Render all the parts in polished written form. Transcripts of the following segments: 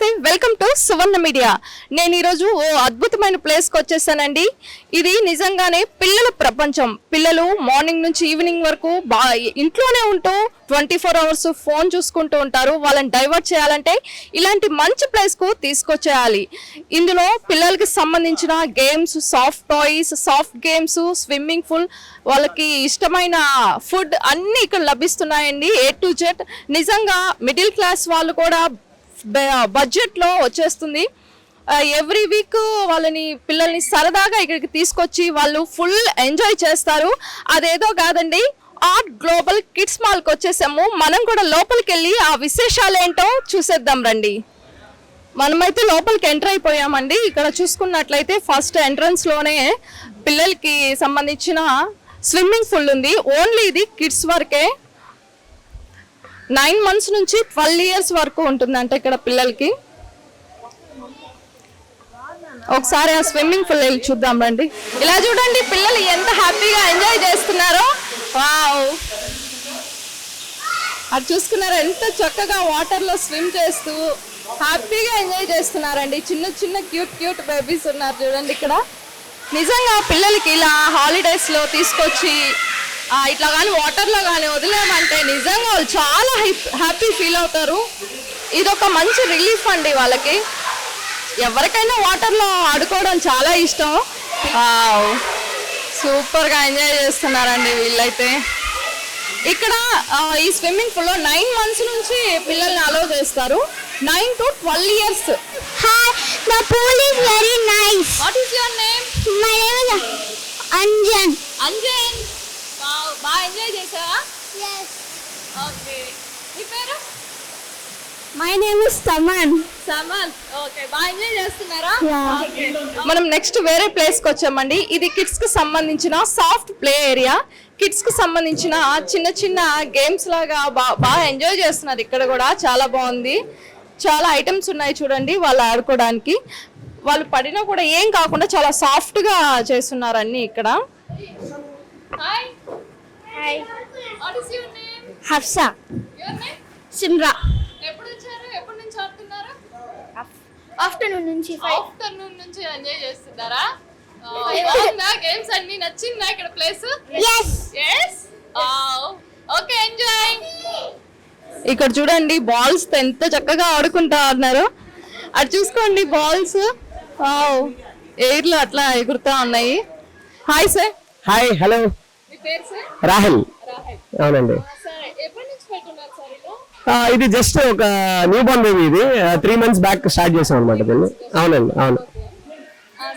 నమస్తే welcome to Suvarna media. నేను ఈరోజు ఓ అద్భుతమైన ప్లేస్కి వచ్చేసానండి. ఇది నిజంగానే పిల్లల ప్రపంచం. పిల్లలు మార్నింగ్ నుంచి ఈవినింగ్ వరకు ఇంట్లోనే ఉంటూ 24 అవర్స్ ఫోన్ చూసుకుంటూ ఉంటారు. వాళ్ళని డైవర్ట్ చేయాలంటే ఇలాంటి మంచి ప్లేస్కు తీసుకొచ్చేయాలి. ఇందులో పిల్లలకి సంబంధించిన games, soft toys, soft games, swimming pool, వాళ్ళకి ఇష్టమైన ఫుడ్ అన్నీ ఇక్కడ లభిస్తున్నాయండి. A to Z. నిజంగా మిడిల్ క్లాస్ వాళ్ళు కూడా బడ్జెట్లో వచ్చేస్తుంది. ఎవ్రీ వీక్ పిల్లల్ని సరదాగా ఇక్కడికి తీసుకొచ్చి వాళ్ళు ఫుల్ ఎంజాయ్ చేస్తారు. అదేదో కాదండి, ఆర్ట్ గ్లోబల్ కిడ్స్ మాల్కి వచ్చేసాము. మనం కూడా లోపలికి వెళ్ళి ఆ విశేషాలు ఏంటో చూసేద్దాం రండి. మనమైతే లోపలికి ఎంటర్ అయిపోయామండి. ఇక్కడ చూసుకున్నట్లయితే ఫస్ట్ ఎంట్రన్స్ లోనే పిల్లలకి సంబంధించిన స్విమ్మింగ్ పూల్ ఉంది. ఓన్లీ ఇది కిడ్స్ వరకే. 9 months నుంచి 12 years వరకు ఉంటుందంట ఇక్కడ పిల్లలకి. ఒకసారి ఆ స్విమ్మింగ్ పూల్ వెళ్ళి చూద్దాం రండి. ఇలా చూడండి పిల్లలు ఎంత హ్యాపీగా ఎంజాయ్ చేస్తున్నారో. వావ్, అది చూసుకున్నారా ఎంత చక్కగా వాటర్లో స్విమ్ చేస్తూ హ్యాపీగా ఎంజాయ్ చేస్తున్నారండి. చిన్న చిన్న క్యూట్ బేబీస్ ఉన్నారు చూడండి ఇక్కడ. నిజంగా పిల్లలకి ఇలా హాలిడేస్లో తీసుకొచ్చి ఇట్లా కానీ వాటర్లో కానీ వదిలేమంటే నిజంగా వాళ్ళు చాలా హ్యాపీ ఫీల్ అవుతారు. ఇదొక మంచి రిలీఫ్ అండి వాళ్ళకి. ఎవరికైనా వాటర్లో ఆడుకోవడం చాలా ఇష్టం. సూపర్గా ఎంజాయ్ చేస్తున్నారండి వీళ్ళైతే. ఇక్కడ ఈ స్విమ్మింగ్ పూల్లో 9 months నుంచి పిల్లల్ని అలౌ చేస్తారు. 9 to 12 years. Hi, the pool is very nice. What is your name? My name is Anjan. Anjan. బాగా ఎంజాయ్ చేసావా? Yes. ఓకే. నీ పేరు? My name is Taman. Samanth. Okay, బాగా ఎంజాయ్ చేస్తున్నారా? Yeah. మనం నెక్స్ట్ వేరే ప్లేస్కి వచ్చామండి. ఇది కిడ్స్కి సంబంధించిన సాఫ్ట్ ప్లే ఏరియా. కిడ్స్కి సంబంధించిన చిన్న చిన్న గేమ్స్ లాగా బాగా ఎంజాయ్ చేస్తున్నారు. ఇక్కడ కూడా చాలా బాగుంది. చాలా ఐటమ్స్ ఉన్నాయి చూడండి వాళ్ళు ఆడుకోవడానికి. వాళ్ళు పడినా కూడా ఏం కాకుండా చాలా సాఫ్ట్గా చేస్తున్నారు అన్నీ ఇక్కడ. Hi. Hi. What is your name? Hafsa. Your name? Simra. ఎప్పుడు వచ్చారు? ఎప్పటి నుంచి ఆడుతున్నారు? Afternoon నుంచి ఆఫ్టర్నూన్ నుంచి ఎంజాయ్ చేస్తున్నారా? బాగుందా గేమ్స్ అన్ని? నచ్చిందా ఇక్కడ place? Yes. yes okay, enjoy. ఇక్కడ చూడండి బాల్స్ ఎంత చక్కగా ఆడుకుంటా ఉన్నారు. అటు చూసుకోండి బాల్స్ ఎయిర్ లో అట్లా ఎగురుతా ఉన్నాయి. Hi sir. Hi, hello. మీ పేరు సార్? రాహుల్. రాహుల్. అవునండి. సార్ ఎప్పటి నుంచి పెట్టున్నారు సార్ ఇది? ఇది జస్ట్ ఒక న్యూ బోర్న్ బేబీ. ఇది 3 months బ్యాక్ స్టార్ట్ చేసాం అనమాట దీన్ని. అవునండి, అవును.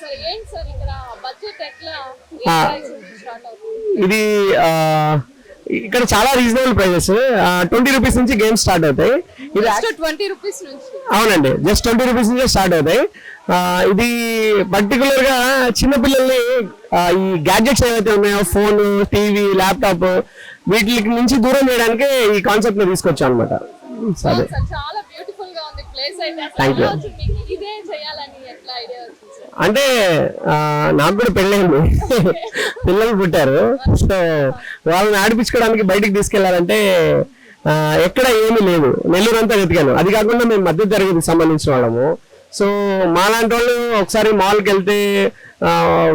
సార్ ఏంటి సార్ ఇక్కడ బడ్జెట్ ఎట్లా? స్టార్ట్ అవుతుంది ఇది ఇక్కడ చాలా రీజనబుల్ ప్రైజెస్. 20 rupees నుంచి గేమ్స్ స్టార్ట్ అవుతాయి. ఇది 20 rupees నుంచి. అవునండి, జస్ట్ 20 rupees నుంచి స్టార్ట్ అవుతాయి. ఇది పర్టికులర్ గా చిన్నపిల్లల్ని ఈ గ్యాడ్జెట్స్ ఏవైతే ఉన్నాయో, ఫోన్, టీవీ, ల్యాప్టాప్, వీటి నుంచి దూరం చేయడానికి ఈ కాన్సెప్ట్ ని తీసుకొచ్చాం అనమాట. సరే, చాలా బ్యూటిఫుల్ గా ఉంది ప్లేస్ అయితే. Thank you. ఇదే చేయాలని ఎట్లా ఐడియా వచ్చింది? అంటే నాకు కూడా పెళ్ళైంది, పిల్లలు పుట్టారు. సో వాళ్ళని ఆడిపించుకోవడానికి బయటికి తీసుకెళ్లాలంటే ఎక్కడ ఏమీ లేదు. నెల్లూరు అంతా వెతికాను. అది కాకుండా మేము మధ్య తరగతికి సంబంధించిన వాళ్ళము. సో మాలాంటి వాళ్ళు ఒకసారి మాల్కి వెళ్తే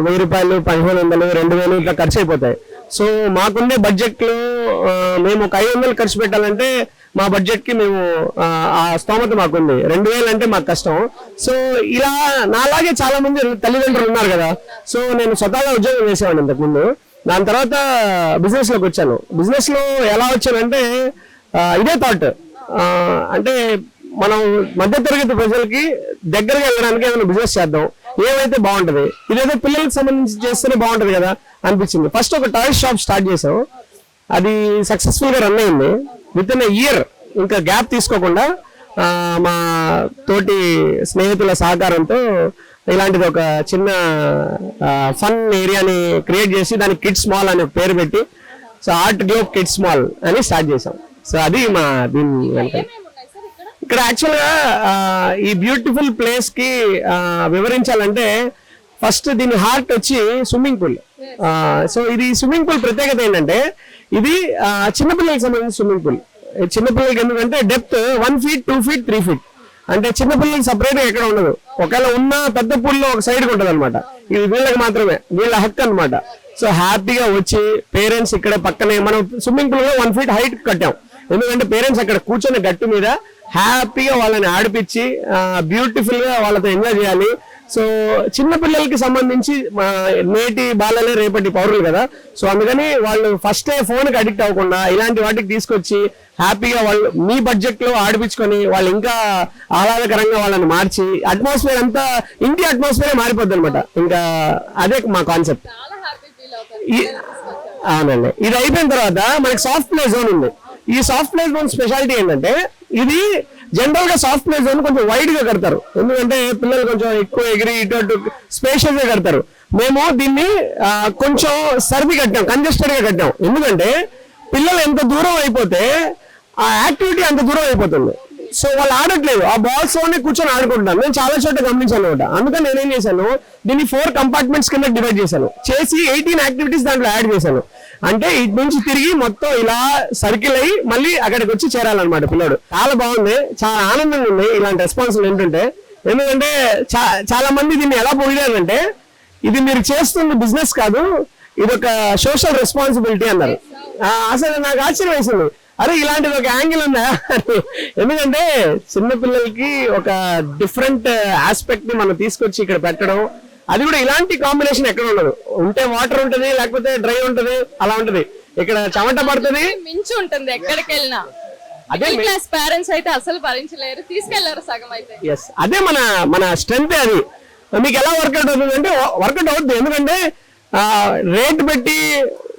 1000 రూపాయలు, 1500, 2000 ఇట్లా ఖర్చు అయిపోతాయి. సో మాకుండే బడ్జెట్లో మేము ఒక 500 ఖర్చు పెట్టాలంటే మా బడ్జెట్ కి మేము ఆ స్తోమత మాకుంది. 2000 అంటే మాకు కష్టం. సో ఇలా నాలాగే చాలా మంది తల్లిదండ్రులు ఉన్నారు కదా. సో నేను స్వతహాగా ఉద్యోగం చేసేవాడిని ఇంతకుముందు. దాని తర్వాత బిజినెస్ లోకి వచ్చాను. బిజినెస్ లో ఎలా వచ్చానంటే ఇదే థాట్, అంటే మనం మధ్యతరగతి ప్రజలకి దగ్గరగా వెళ్ళడానికి ఏమైనా బిజినెస్ చేద్దాం, ఏమైతే బాగుంటది, ఇదేదో పిల్లలకు సంబంధించి చేస్తేనే బాగుంటది కదా అనిపించింది. ఫస్ట్ ఒక టాయ్ షాప్ స్టార్ట్ చేసాం. అది సక్సెస్ఫుల్ గా రన్ అయింది. విత్ ఇన్ ఇయర్ ఇంకా గ్యాప్ తీసుకోకుండా మా తోటి స్నేహితుల సహకారంతో ఇలాంటిది ఒక చిన్న ఫన్ ఏరియాని క్రియేట్ చేసి దానికి కిడ్స్ మాల్ అని పేరు పెట్టి, so art globe kids mall అని స్టార్ట్ చేసాం. సో అది మా దీని వెనక. ఇక్కడ యాక్చువల్ గా ఈ బ్యూటిఫుల్ ప్లేస్ కి వివరించాలంటే ఫస్ట్ దీని హార్ట్ వచ్చి స్విమ్మింగ్ పూల్. సో ఇది స్విమ్మింగ్ పూల్ ప్రత్యేకత ఏంటంటే ఇది చిన్నపిల్లలకు సంబంధించిన స్విమ్మింగ్ పూల్. చిన్నపిల్లలకి ఎందుకంటే డెప్త్ 1 feet, 2 feet, 3 feet. అంటే చిన్న పిల్లలకి సపరేట్ గా ఎక్కడ ఉండదు. ఒకవేళ ఉన్న పెద్ద పూల్లో ఒక సైడ్ ఉంటది అనమాట. ఇది వీళ్ళకి మాత్రమే, వీళ్ళ హక్కు అనమాట. సో హ్యాపీగా వచ్చి పేరెంట్స్ ఇక్కడ పక్కనే మనం స్విమ్మింగ్ పూల్ లో 1 feet హైట్ కట్టాం. ఎందుకంటే పేరెంట్స్ అక్కడ కూర్చొని గట్టు మీద హ్యాపీగా వాళ్ళని ఆడిపించి బ్యూటిఫుల్ గా వాళ్ళతో ఎంజాయ్ చేయాలి. సో చిన్న పిల్లలకి సంబంధించి నేటి బాలలే రేపటి పౌరులు కదా. సో అందుకని వాళ్ళు ఫస్టే ఫోన్ కి అడిక్ట్ అవ్వకుండా ఇలాంటి వాటికి తీసుకొచ్చి హ్యాపీగా వాళ్ళు మీ బడ్జెట్ లో ఆడిపించుకొని వాళ్ళు ఇంకా ఆహ్లాదకరంగా వాళ్ళని మార్చి అట్మాస్ఫియర్ అంతా ఇంటి అట్మాస్ఫియర్ మారిపోద్ది అనమాట. ఇంకా అదే మా కాన్సెప్ట్. అవునండి. ఇది అయిపోయిన తర్వాత మనకి సాఫ్ట్ ప్లే జోన్ ఉంది. ఈ సాఫ్ట్ ప్లే జోన్ స్పెషాలిటీ ఏంటంటే ఇది జనరల్ గా సాఫ్ట్ ప్లే జోన్ కొంచెం వైడ్ గా కడతారు. ఎందుకంటే పిల్లలు కొంచెం ఎక్కువ ఎగిరి ఇటు అటు స్పేషియస్ గా కడతారు. మేము దీన్ని కొంచెం సర్ది కట్టాం, కంజెస్టెడ్ గా కట్టాం. ఎందుకంటే పిల్లలు ఎంత దూరం అయిపోతే ఆ యాక్టివిటీ అంత దూరం అయిపోతుంది. సో వాళ్ళు ఆడట్లేదు, ఆ బాల్స్ లోనే కూర్చొని ఆడుకుంటాను. నేను చాలా చోట గమనించాను అనమాట. అందుకని నేనేం చేశాను, దీన్ని 4 compartments కింద డివైడ్ చేశాను. చేసి 18 యాక్టివిటీస్ దాంట్లో యాడ్ చేశాను. అంటే ఇటు నుంచి తిరిగి మొత్తం ఇలా సర్కిల్ అయ్యి మళ్ళీ అక్కడికి వచ్చి చేరాలన్నమాట పిల్లడు. చాలా బాగుంది, చాలా ఆనందంగా ఉంది ఇలాంటి రెస్పాన్స్ ఏంటంటే. ఎందుకంటే చాలా మంది దీన్ని ఎలా పొగిడారంటే ఇది మీరు చేస్తున్న బిజినెస్ కాదు, ఇది ఒక సోషల్ రెస్పాన్సిబిలిటీ అన్నారు. అసలు నాకు ఆశ్చర్యం వేసింది, అరే ఇలాంటిది ఒక యాంగిల్ ఉందా. ఎందుకంటే చిన్న పిల్లలకి ఒక డిఫరెంట్ ఆస్పెక్ట్ ని మనం తీసుకొచ్చి ఇక్కడ పెట్టడం, అది కూడా ఇలాంటి కాంబినేషన్ ఎక్కడ ఉండదు. ఉంటే వాటర్ ఉంటది, లేకపోతే డ్రై ఉంటది, అలా ఉంటది. ఇక్కడ చెమట పడుతుంది, మించి ఉంటుంది ఎక్కడికి వెళ్ళినా. అదే క్లాస్ పేరెంట్స్ అయితే అసలు భరించలేరు, తీసుకెళ్లారు సగం అయితే. ఎస్, అదే మన స్ట్రెంత్. అది మీకు ఎలా వర్కౌట్ అవుతుంది అంటే వర్కౌట్ అవుతుంది. ఎందుకంటే రేట్ పెట్టి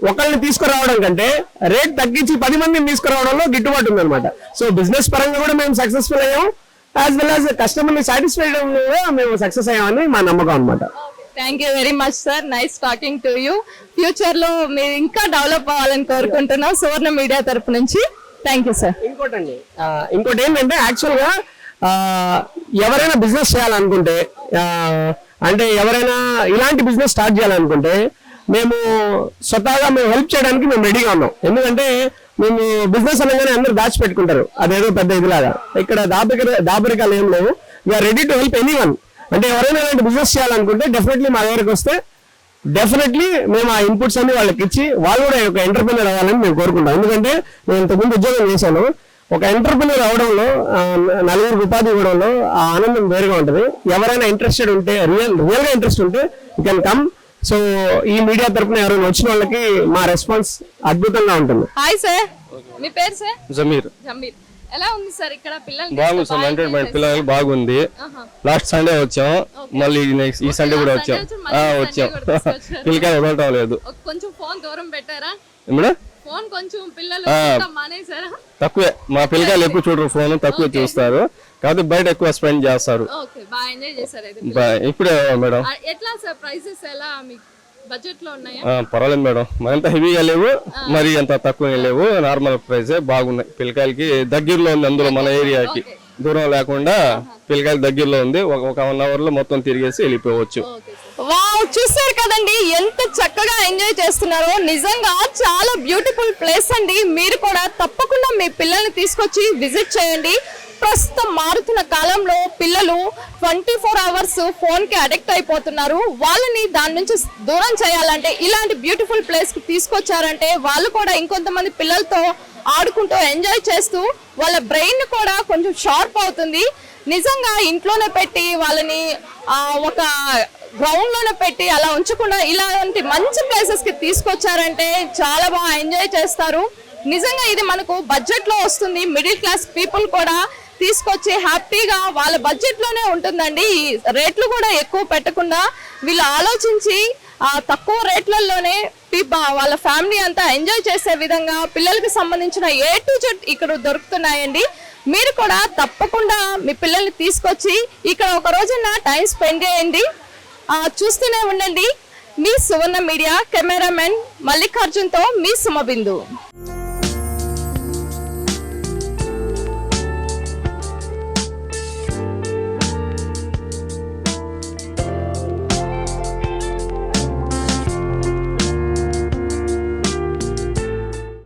ఒకళ్ళని తీసుకురావడం కంటే రేట్ తగ్గించి 10 మందిని తీసుకురావడంలో గిట్టుబాటు ఉంది అనమాట. సో బిజినెస్ పరంగా కూడా మేము సక్సెస్ఫుల్ అయ్యాం, యాజ్ వెల్ యాజ్ కస్టమర్ ని సాటిస్ఫైడ్ మేము సక్సెస్ అయ్యామని మా నమ్మకం అనమాట. Thank you very much sir, nice talking to you. Future లో మీరు ఇంకా డెవలప్ అవ్వాలని కోరుకుంటున్నాం సువర్ణ మీడియా తరపు నుంచి. Thank you sir. ఇంకోటి ఏంటంటే యాక్చువల్ గా ఎవరైనా బిజినెస్ చేయాలనుకుంటే, అంటే ఎవరైనా ఇలాంటి బిజినెస్ స్టార్ట్ చేయాలనుకుంటే మేము స్వతహాగా మేము హెల్ప్ చేయడానికి మేము రెడీగా ఉన్నాం. ఎందుకంటే మేము బిజినెస్ అనగానే అందరూ దాచిపెట్టుకుంటారు, అదేదో పెద్ద ఇదిలాగా. ఇక్కడ దాపరికాలు ఏం లేవు. We are ready to help anyone. అంటే ఎవరైనా ఇలాంటి బిజినెస్ చేయాలనుకుంటే డెఫినెట్లీ మా దగ్గరకు వస్తే డెఫినెట్లీ మేము ఆ ఇన్పుట్స్ అన్ని వాళ్ళకి ఇచ్చి వాళ్ళు కూడా ఒక ఎంటర్ప్రినర్ అవ్వాలని మేము కోరుకుంటాం. ఎందుకంటే నేను ఇంతకుముందు ఉద్యోగం చేశాను. ఒక ఎంటర్ప్రినర్ అవడంలో, 4 ఉపాధి ఇవ్వడంలో ఆ ఆనందం వేరుగా ఉంటుంది. ఎవరైనా ఇంట్రెస్టెడ్ ఉంటే, రియల్ గా ఇంట్రెస్ట్ ఉంటే యూ కెన్ కమ్. సో ఈ మీడియా తరపున ఎవరైనా వచ్చిన వాళ్ళకి మా రెస్పాన్స్ అద్భుతంగా ఉంటుంది. హాయ్ సార్, మీ పేరు సార్? జమీర్. జమీర్, ఎలా ఉంది సార్ ఇక్కడ పిల్లలు? బాగుంది సార్, ఎంటర్టైన్మెంట్ పిల్లలకి బాగుంది. లాస్ట్ సండే వచ్చాం, మళ్ళీ నెక్స్ట్ ఈ సండే కూడా వచ్చాం. పిల్లకాయలు వదలటం లేదు. కొంచెం ఫోన్ దూరం పెట్టారా? మేడం ఫోన్ కొంచెం పిల్లలు మానేసారా? తక్కువే, మా పిల్లకాయలు ఎక్కువ చూడరు, ఫోన్ తక్కువ చూస్తారు. కాబట్టి బయట ఎక్కువ స్పెండ్ చేస్తారు. బాగా ఎంజాయ్ చేశారు ఇప్పుడే మేడం. ఎట్లా సార్ ప్రైసెస్ ఎలా మీకు బడ్జెట్ లో ఉన్నాయా? పర్వాలేదు మేడం, మరింత హెవీగా లేవు, మరి అంత తక్కువ లేవు, నార్మల్ ప్రైస్ బాగున్నాయి. పిల్లకాయలకి దగ్గరలో ఉంది, అందులో మన ఏరియాకి దూరం లేకుండా పిల్లకాయలు దగ్గరలో ఉంది. ఒక 1 hour లో మొత్తం తిరిగేసి వెళ్ళిపోవచ్చు. వావ్, చూసారు కదండి ఎంత చక్కగా ఎంజాయ్ చేస్తున్నారో. నిజంగా చాలా బ్యూటిఫుల్ ప్లేస్ అండి. మీరు కూడా తప్పకుండా మీ పిల్లల్ని తీసుకొచ్చి విజిట్ చేయండి. ప్రస్తుతం మారుతున్న కాలంలో పిల్లలు 24 hours ఫోన్ కి అడిక్ట్ అయిపోతున్నారు. వాళ్ళని దాని నుంచి దూరం చేయాలంటే ఇలాంటి బ్యూటిఫుల్ ప్లేస్ కి తీసుకొచ్చారంటే వాళ్ళు కూడా ఇంకొంతమంది పిల్లలతో ఆడుకుంటూ ఎంజాయ్ చేస్తూ వాళ్ళ బ్రెయిన్ కూడా కొంచెం షార్ప్ అవుతుంది. నిజంగా ఇంట్లోనే పెట్టి వాళ్ళని ఒక గ్రౌండ్ లోనే పెట్టి అలా ఉంచకుండా ఇలాంటి మంచి ప్లేసెస్ కి తీసుకొచ్చారంటే చాలా బాగా ఎంజాయ్ చేస్తారు. నిజంగా ఇది మనకు బడ్జెట్ లో వస్తుంది. మిడిల్ క్లాస్ పీపుల్ కూడా తీసుకొచ్చి హ్యాపీగా వాళ్ళ బడ్జెట్ లోనే ఉంటుందండి. రేట్లు కూడా ఎక్కువ పెట్టకుండా వీళ్ళు ఆలోచించి తక్కువ రేట్లలోనే వాళ్ళ ఫ్యామిలీ అంతా ఎంజాయ్ చేసే విధంగా పిల్లలకి సంబంధించిన A to Z ఇక్కడ దొరుకుతున్నాయండి. మీరు కూడా తప్పకుండా మీ పిల్లల్ని తీసుకొచ్చి ఇక్కడ ఒక రోజున టైం స్పెండ్ చేయండి. చూస్తూనే ఉండండి మీ సువర్ణ మీడియా. కెమెరామెన్ మల్లికార్జున్తో మీ సుమబిందు.